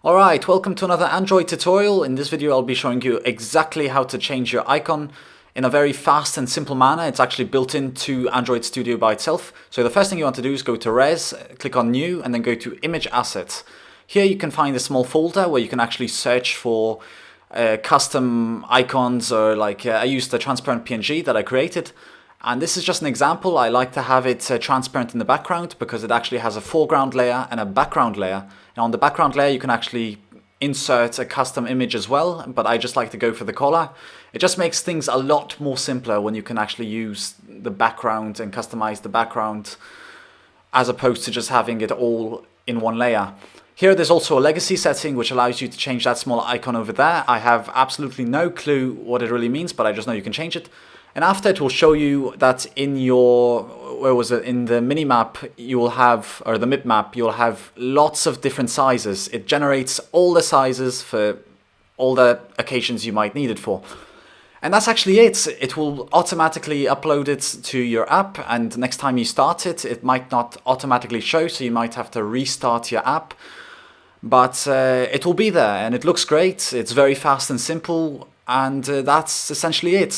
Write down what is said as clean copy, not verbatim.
Alright, welcome to another Android tutorial. In this video I'll be showing you exactly how to change your icon in a very fast and simple manner. It's actually built into Android Studio by itself. So the first thing you want to do is go to Res, click on New, and then go to Image Assets. Here you can find a small folder where you can actually search for custom icons, or I used the transparent PNG that I created. And this is just an example. I like to have it transparent in the background because it actually has a foreground layer and a background layer. Now on the background layer you can actually insert a custom image as well, but I just like to go for the color. It just makes things a lot more simpler when you can actually use the background and customize the background as opposed to just having it all in one layer. Here there's also a legacy setting which allows you to change that small icon over there. I have absolutely no clue what it really means, but I just know you can change it. And after it will show you that in your, in the minimap you will have, or the mip map, you'll have lots of different sizes. It generates all the sizes for all the occasions you might need it for. And that's actually it. It will automatically upload it to your app, and next time you start it, it might not automatically show, so you might have to restart your app. But it will be there, and it looks great. It's very fast and simple, and that's essentially it.